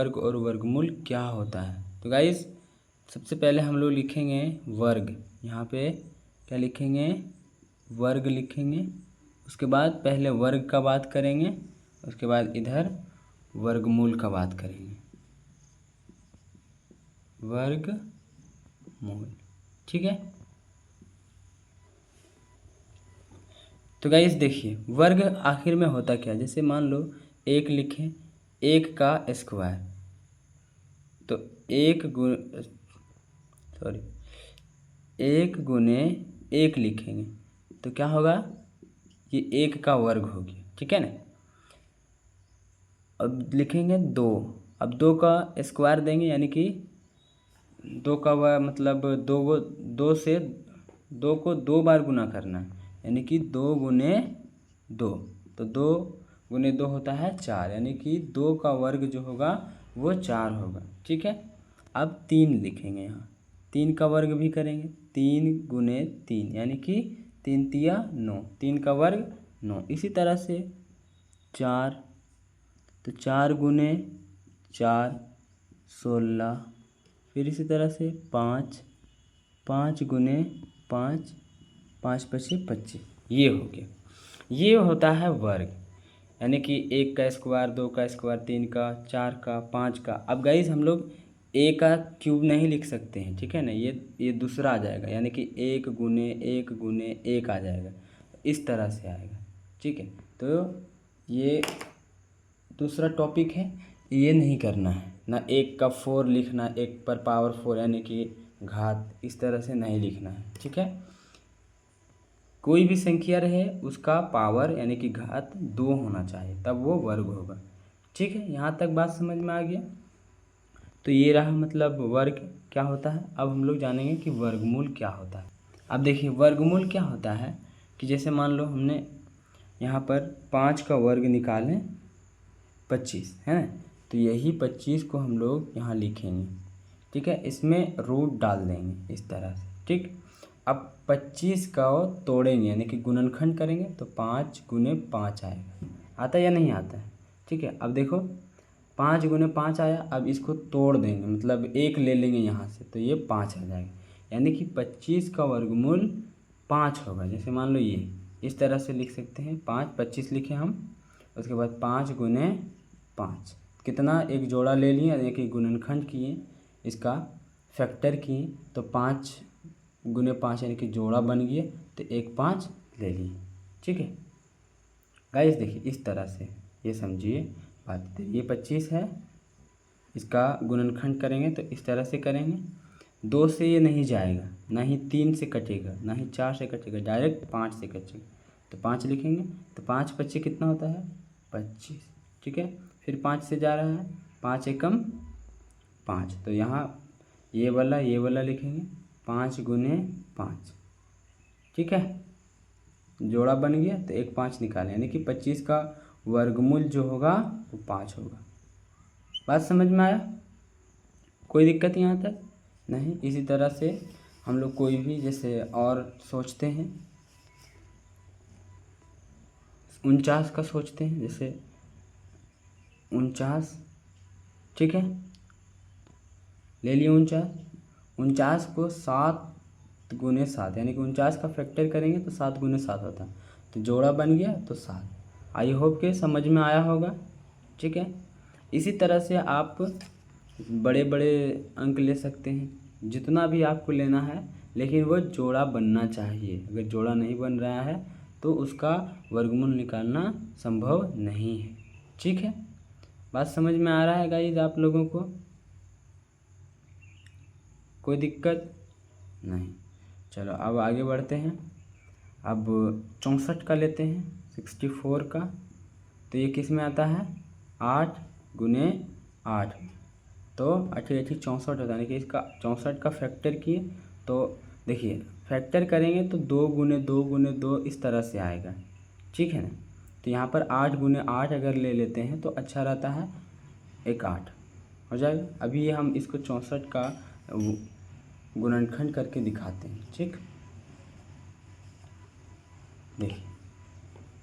वर्ग और वर्गमूल क्या होता है। तो गाइस सबसे पहले हम लोग लिखेंगे वर्ग, यहाँ पे क्या लिखेंगे, वर्ग लिखेंगे। उसके बाद पहले वर्ग का बात करेंगे, उसके बाद इधर वर्गमूल का बात करेंगे, वर्गमूल, ठीक है। तो गाइस देखिए वर्ग आखिर में होता क्या, जैसे मान लो एक लिखें, एक का स्क्वायर, तो एक गुने एक लिखेंगे तो क्या होगा, ये एक का वर्ग हो गया, ठीक है ना। अब लिखेंगे दो, अब दो का स्क्वायर देंगे, यानी कि दो का मतलब दो को दो बार गुना करना है, यानी कि दो गुने दो, तो दो गुने दो होता है चार, यानी कि दो का वर्ग जो होगा वो चार होगा, ठीक है। अब तीन लिखेंगे, यहाँ तीन का वर्ग भी करेंगे, तीन गुने तीन, यानी कि तीन तिया नौ, तीन का वर्ग नौ। इसी तरह से चार, तो चार गुने चार 16, फिर इसी तरह से पाँच, पाँच गुने पाँच, पाँच पचे 25, ये हो गया, ये होता है वर्ग। यानी कि एक का स्क्वायर, दो का स्क्वायर, तीन का, चार का, पाँच का। अब गाइस हम लोग ए का क्यूब नहीं लिख सकते हैं, ठीक है ना, ये दूसरा आ जाएगा, यानी कि एक गुने एक आ जाएगा, इस तरह से आएगा, ठीक है। तो ये दूसरा टॉपिक है, ये नहीं करना है ना, एक का फोर लिखना, एक पर पावर फोर यानी कि घात, इस तरह से नहीं लिखना है, ठीक है। कोई भी संख्या रहे उसका पावर यानी कि घात दो होना चाहिए, तब वो वर्ग होगा, ठीक है। यहाँ तक बात समझ में आ गया। तो ये रहा मतलब वर्ग क्या होता है। अब हम लोग जानेंगे कि वर्गमूल क्या होता है। अब देखिए वर्गमूल क्या होता है कि जैसे मान लो हमने यहाँ पर 5 का वर्ग निकालें 25 है ना, तो यही 25 को हम लोग यहाँ लिखेंगे, ठीक है। इसमें रूट डाल देंगे इस तरह से, ठीक। अब 25 का तोड़ेंगे यानी कि गुणनखंड करेंगे तो 5 गुने 5 आएगा, आता है या नहीं आता है, ठीक है। अब देखो 5 गुने 5 आया, अब इसको तोड़ देंगे मतलब एक ले लेंगे यहाँ से, तो ये 5 आ जाएगा, यानी कि 25 का वर्गमूल 5 होगा। जैसे मान लो ये इस तरह से लिख सकते हैं, 5 25 लिखे हम, उसके बाद 5 गुने 5 कितना, एक जोड़ा ले लिए यानी कि गुणनखंड किए, इसका फैक्टर किए, तो 5 गुने 5 यानी कि जोड़ा बन गया, तो एक 5 ले लिए, ठीक है। गाइस देखिए इस तरह से ये समझिए बात, ये 25 है, इसका गुणनखंड करेंगे तो इस तरह से करेंगे, 2 से ये नहीं जाएगा, ना ही 3 से कटेगा, ना ही 4 से कटेगा, डायरेक्ट 5 से कटेगा, तो 5 लिखेंगे, तो 5 25 कितना होता है 25, ठीक है। फिर 5 से जा रहा है, 5 एकम 5, तो यहाँ ये वाला लिखेंगे, 5 गुने 5, ठीक है, जोड़ा बन गया, तो एक 5 निकालें, यानी कि 25 का वर्गमूल जो होगा वो 5 होगा। बात समझ में आया, कोई दिक्कत यहाँ तक नहीं। इसी तरह से हम लोग कोई भी जैसे और सोचते हैं, 49 का सोचते हैं, जैसे 49, ठीक है, ले लिए 49 को 7 गुने 7 यानी कि 49 का फैक्टर करेंगे तो 7 गुने 7 होता है, तो जोड़ा बन गया तो 7। आई होप के समझ में आया होगा, ठीक है। इसी तरह से आप बड़े बड़े अंक ले सकते हैं, जितना भी आपको लेना है, लेकिन वो जोड़ा बनना चाहिए। अगर जोड़ा नहीं बन रहा है तो उसका वर्गमूल निकालना संभव नहीं है, ठीक है। बात समझ में आ रहा है गाइस आप लोगों को, कोई दिक्कत नहीं। चलो अब आगे बढ़ते हैं। अब 64 का लेते हैं, 64 का, तो ये किस में आता है 8 गुने 8, तो 8 8 64 होता है, यानी कि इसका 64 का फैक्टर किए, तो देखिए फैक्टर करेंगे तो 2 गुने 2 गुने 2 इस तरह से आएगा, ठीक है ना। तो यहाँ पर 8 गुने 8 अगर ले लेते हैं तो अच्छा रहता है, एक 8 हो जाएगा। अभी हम इसको 64 का गुणनखंड करके दिखाते हैं, ठीक। देखिए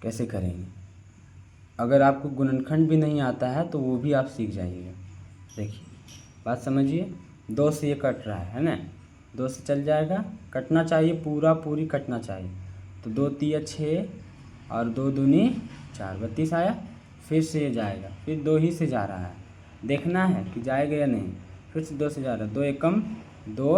कैसे करेंगे, अगर आपको गुणनखंड भी नहीं आता है तो वो भी आप सीख जाइएगा, देखिए बात समझिए, 2 से ये कट रहा है ना, 2 से चल जाएगा, कटना चाहिए पूरी कटना चाहिए। तो 2 तिया 6 और 2 दूनी 4, 32 आया। फिर से ये जाएगा, फिर 2 ही से जा रहा है, देखना है कि जाएगा या नहीं। फिर से 2 से जा रहा है, 2 एकम 2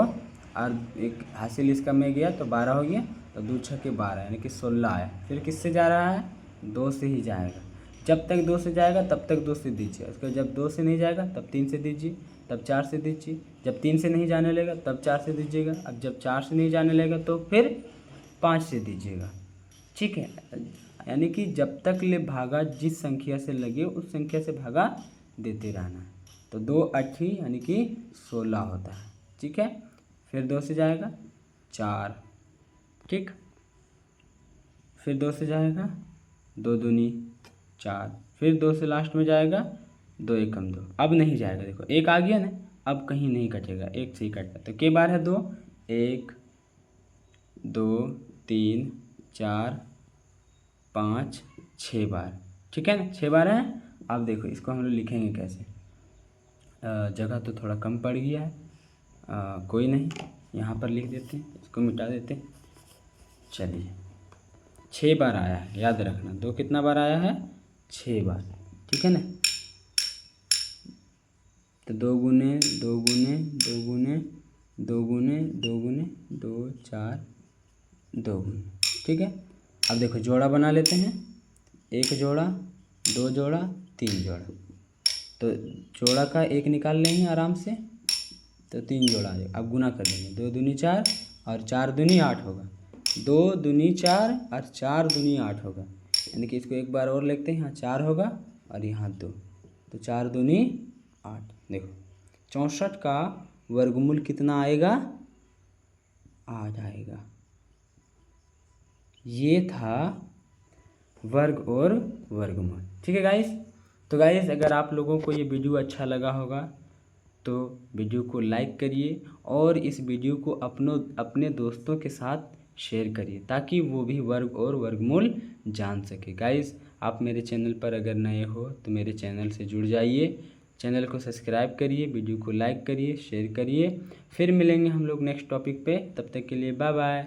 और एक हासिल इसका में गया तो 12 हो गया, तो 2 छक्के 12 यानी कि 16 आया। फिर किससे जा रहा है, 2 से ही जाएगा। जब तक 2 से जाएगा तब तक 2 से दीजिए, उसके जब 2 से नहीं जाएगा तब 3 से दीजिए, तब 4 से दीजिए, जब 3 से नहीं जाने लगेगा तब 4 से दीजिएगा, अब जब 4 से नहीं जाने लगेगा तो फिर 5 से दीजिएगा। ठीक है, यानी कि जब तक ले भागा जिस संख्या से लगे उस संख्या से भागा देते रहना है। तो 2 8 यानी कि 16 होता है। ठीक है, फिर 2 से जाएगा 4, ठीक, फिर 2 से जाएगा 2 दूनी 4, फिर 2 से लास्ट में जाएगा 2 एकम 2। अब नहीं जाएगा, देखो 1 आ गया ना, अब कहीं नहीं कटेगा, 1 से ही कटता। तो के बार है 2, 1 2 3 4 5 6 बार। ठीक है ना, 6 बार है। अब देखो इसको हम लोग लिखेंगे कैसे, जगह तो थोड़ा कम पड़ गया है, कोई नहीं, यहाँ पर लिख देते हैं, इसको मिटा देते हैं। चलिए 6 बार आया है, याद रखना 2 कितना बार आया है, 6 बार। ठीक है ना, तो 2 गुने 2 गुने 2 गुने 2 गुने 2 गुने 2 4 2 गुने। ठीक है, अब देखो जोड़ा बना लेते हैं, 1 जोड़ा 2 जोड़ा 3 जोड़ा। तो जोड़ा का 1 निकाल लेंगे आराम से, तो 3 जोड़ा आ जाएगा। अब गुना कर लेंगे, 2 दूनी 4 और 4 दूनी 8 होगा, 2 दूनी 4 और 4 दूनी 8 होगा। यानी कि इसको एक बार और लिखते हैं, यहाँ 4 होगा और यहाँ 2, तो 4 दूनी 8। देखो 64 का वर्गमूल कितना आएगा, 8 आएगा। ये था वर्ग और वर्गमूल। ठीक है गाइस, तो गाइस अगर आप लोगों को ये वीडियो अच्छा लगा होगा तो वीडियो को लाइक करिए और इस वीडियो को अपने दोस्तों के साथ शेयर करिए ताकि वो भी वर्ग और वर्गमूल जान सके। गाइस आप मेरे चैनल पर अगर नए हो तो मेरे चैनल से जुड़ जाइए, चैनल को सब्सक्राइब करिए, वीडियो को लाइक करिए, शेयर करिए। फिर मिलेंगे हम लोग नेक्स्ट टॉपिक पे, तब तक के लिए बाय बाय।